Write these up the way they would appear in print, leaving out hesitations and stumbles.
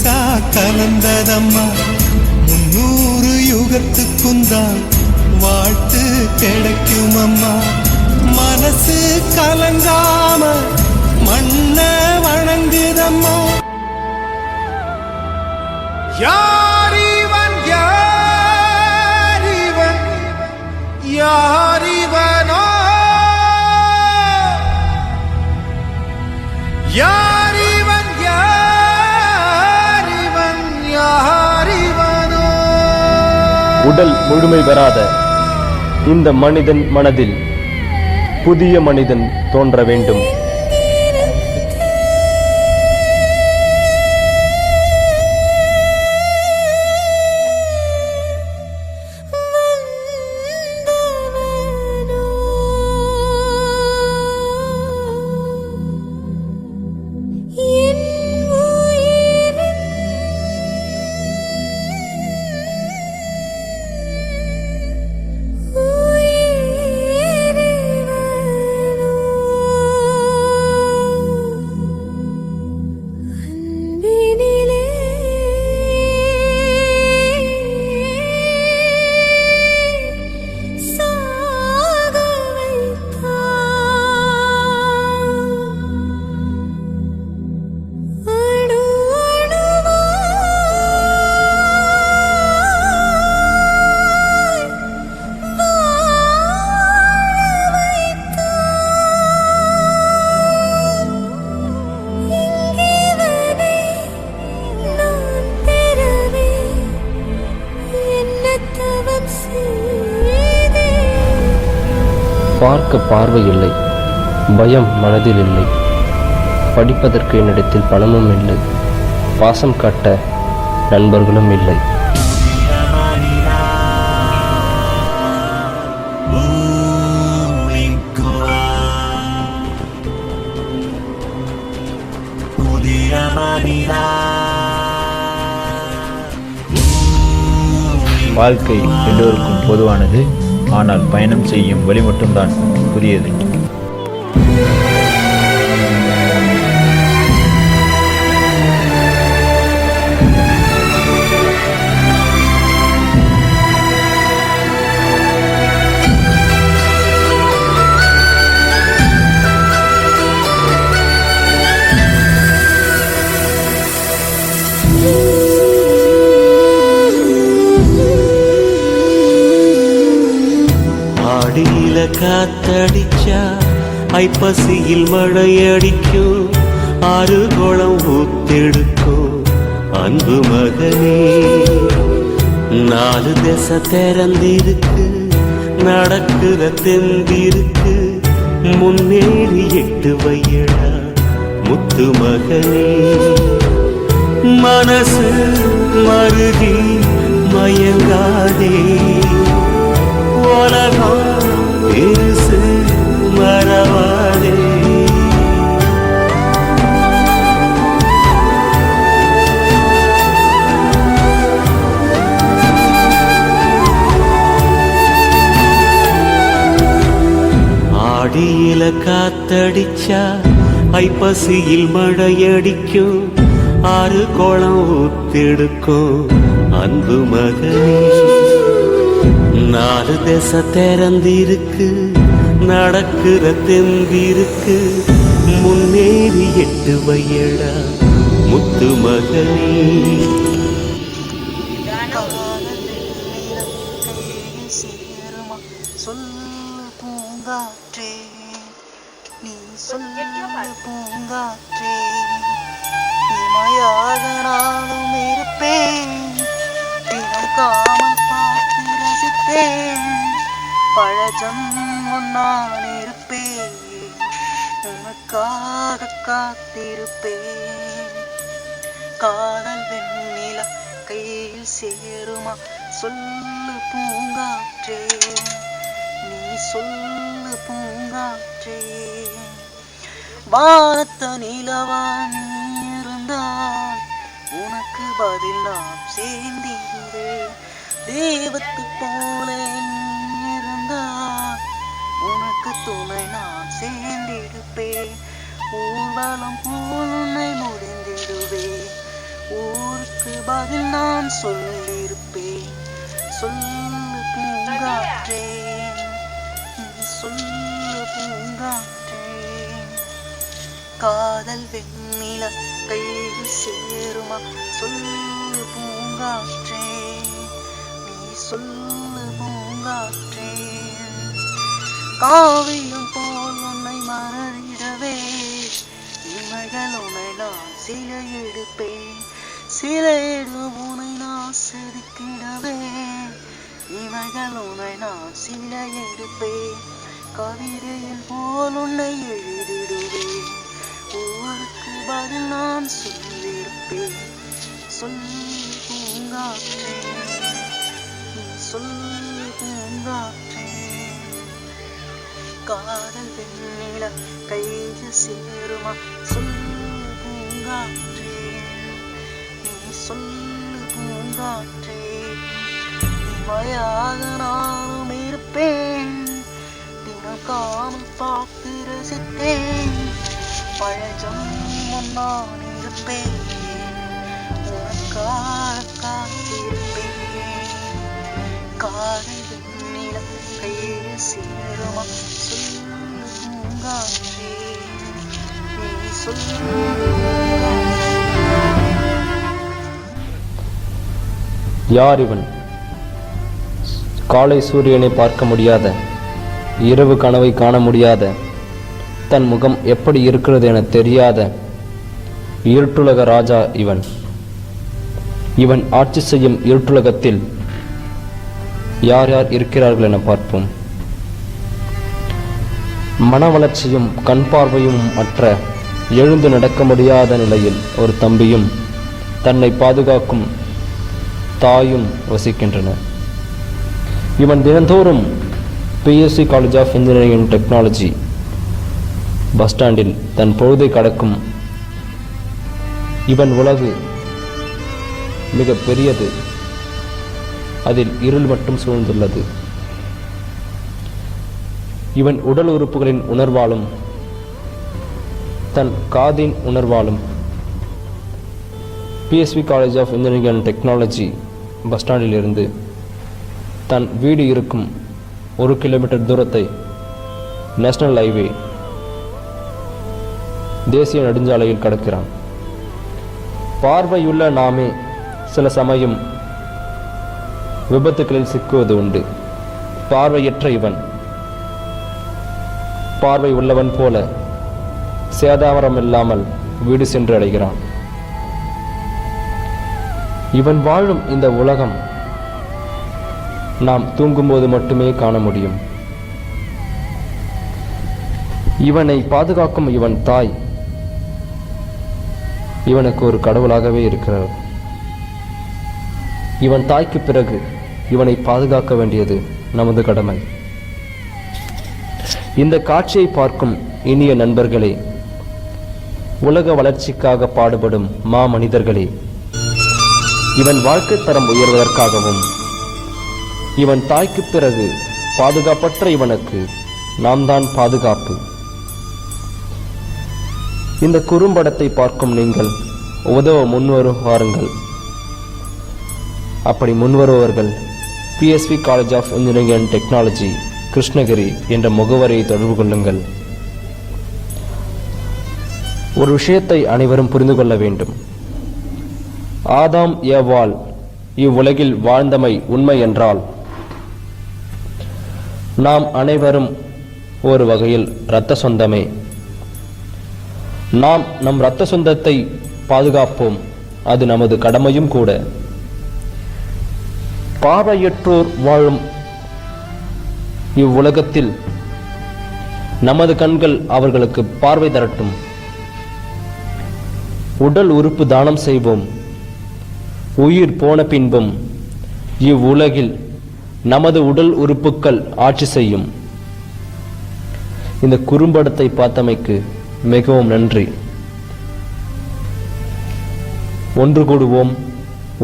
முழுசா கலந்ததம்மா 300 யுகத்துக்குந்தான் வாழ்த்து கிடைக்கும் அம்மா. மனசு கலங்காம மண்ண வணங்குதம்மா. யாரிவன் யாரிவன் யாரிவனோ யாரிவன் யாரிவன் யாரிவனோ. உடல் முழுமை பெறாத இந்த மனிதன் மனதில் புதிய மனிதன் தோன்ற வேண்டும். பார்க்க பார்வை இல்லை, பயம் மனதில் இல்லை, படிப்பதற்கு என்னிடத்தில் பணமும் இல்லை, பாசம் காட்ட நண்பர்களும் இல்லை. வாழ்க்கை எல்லோருக்கும் பொதுவானது. ஆனால் பயணம் செய்யும் வழி மட்டும்தான் புதியது. அடியில காத்தடிச்சா ஐப்பசியில் மழையடிக்கும், 6 குளம் ஊத்தெடுக்கும் அன்பு மகனே. 4 திசை திறந்திருக்கு, நடக்குற தெந்திருக்கு, முன்னேறி 8 வையடா முத்து மகனே. மனசு மருகி மயங்காதே, உலகம் பெருசு மறவாதே. ஆடியில காத்தடிச்சா ஐப்பசியில் மழையடிக்கும், 6 குளம் ஊத்தெடுக்கும் அன்பு மகனே. 4 திசை திறந்திருக்கு, நடக்குற தெந்திருக்கு, முன்னேறி 8 வையடா முத்து மகனே. சொல்லு பூங்காற்றே, நீ சொல்லு பூங்காற்றே, இமையாக நானும் இருப்பேன், தினம் காமல் பார்த்து ரசித்தேன், பழஜன்மம் நான் இருப்பேன், உனக்காக காத்திருப்பேன். காதல் வெண்ணிலா கையில் சேருமா, சொல்லு பூங்காற்றே, நீ சொல்லு பூங்காற்றே. வானத்த நிலவா நீ இருந்தால் உனக்கு பதில் நான் சேர்ந்திருவேன். தெய்வத்து போல நீ இருந்தால் உனக்கு துணை நான் சேர்ந்திருப்பேன். ஊர்வலம் போல் உன்னை முடிந்திடுவேன், ஊருக்கு பதில் நான் சொல்லியிருப்பேன். சொல்லு பூங்காற்றே, சொல்லு பூங்காற்றே, காதல் வெண்ணில கையில் சேருமா? சொல்லு பூங்காற்றே, நீ சொல்லு பூங்காற்றே, காவியம் போல் உன்னை மறந்திடவே இமைகள் உன்னை நான் சிலை எடுப்பேன். சிலையிடும் உன்னை நான் செதுக்கிடவே இமைகள் உன்னை நான் சிலை எடுப்பேன். கவிதையில் போல் உன்னை எழுதிடுவேன். ஊருக்கு பதில் நான் சொல்லியிருப்பேன். சொல்லு பூங்காற்றே, நீ சொல்லு பூங்காற்றே, காதல் வெண்ணில கையில் சேருமா? சொல்லு பூங்காற்றே, நீ சொல்லு பூங்காற்றே, இமையாக நானும் இருப்பேன். தினம் காமல் பார்த்து ரசித்தேன். பழஜம் நான் இருப்பேன். உனக்காக காத்திருப்பேன். காதல் வெண்ணில கையில் சேருமா? சொல்லு பூங்காற்றே, நீ சொல்லு யார் இவன்? காலை சூரியனை பார்க்க முடியாத, இரவு கனவை காண முடியாத, தன் முகம் எப்படி இருக்கிறது என தெரியாத இருட்டுலக ராஜா இவன். இவன் ஆட்சி செய்யும் இருட்டுலகத்தில் யார் யார் இருக்கிறார்கள் என பார்ப்போம். மன வளர்ச்சியும் கண் பார்வையும் அற்ற, எழுந்து நடக்க முடியாத நிலையில் ஒரு தம்பியும் தன்னை பாதுகாக்கும் தாயும் வசிக்கின்றனர். இவன் தினந்தோறும் PSC college of engineering and technology bus ஸ்டாண்டில் தன் பொழுதை கடக்கும். இவன் உலகு மிக பெரியது, அதில் இருள் மட்டும் சூழ்ந்துள்ளது. இவன் உடல் உறுப்புகளின் உணர்வாலும் தன் காதின் உணர்வாலும் P S V college of engineering and technology bus ஸ்டாண்டில் இருந்து தன் வீடு இருக்கும் 1 கிலோமீட்டர் தூரத்தை நேஷனல் ஹைவே தேசிய நெடுஞ்சாலையில் கடக்கிறான். பார்வையுள்ள நாமே சில சமயம் விபத்துகளில் சிக்குவது உண்டு. பார்வையற்ற இவன் பார்வை உள்ளவன் போல சேதாவரம் இல்லாமல் வீடு சென்று அடைகிறான். இவன் வாழும் இந்த உலகம் நாம் தூங்கும்போது மட்டுமே காண முடியும். இவனை பாதுகாக்கும் இவன் தாய் இவனுக்கு ஒரு கடவுளாகவே இருக்கிறார். இவன் தாய்க்கு பிறகு இவனை பாதுகாக்க வேண்டியது நமது கடமை. இந்த காட்சியை பார்க்கும் இனிய நண்பர்களே, உலக வளர்ச்சிக்காக பாடுபடும் மாமனிதர்களே, இவன் வாழ்க்கை தரம் உயர்வதற்காகவும் இவன் தாய்க்கு பிறகு பாதுகாப்பற்ற இவனுக்கு நாம் தான் பாதுகாப்பு. இந்த குறும்படத்தை பார்க்கும் நீங்கள் உதவ முன்வருவாருங்கள். அப்படி முன்வருவர்கள் P S V college of engineering and technology Krishnagiri என்ற முகவரியை தொடர்பு கொள்ளுங்கள். ஒரு விஷயத்தை அனைவரும் புரிந்து கொள்ள வேண்டும். ஆதாம் ஏவாள் இவ்வுலகில் வாழ்ந்தமை உண்மை என்றால் நாம் அனைவரும் ஒரு வகையில் இரத்த சொந்தமே. நாம் நம் இரத்த சொந்தத்தை பாதுகாப்போம், அது நமது கடமையும் கூட. பார்வையற்றோர் வாழும் இவ்வுலகத்தில் நமது கண்கள் அவர்களுக்கு பார்வை தரட்டும். உடல் உறுப்பு தானம் செய்வோம். உயிர் போன பின்பும் இவ்வுலகில் நமது உடல் உறுப்புகள் ஆட்சி செய்யும். இந்த குறும்படத்தை பார்த்தமைக்கு மிகவும் நன்றி. ஒன்று கூடுவோம்,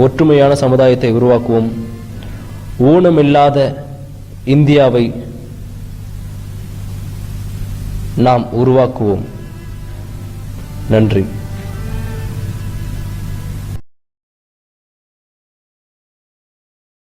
ஒற்றுமையான சமுதாயத்தை உருவாக்குவோம். ஊனமில்லாத இந்தியாவை நாம் உருவாக்குவோம். நன்றி.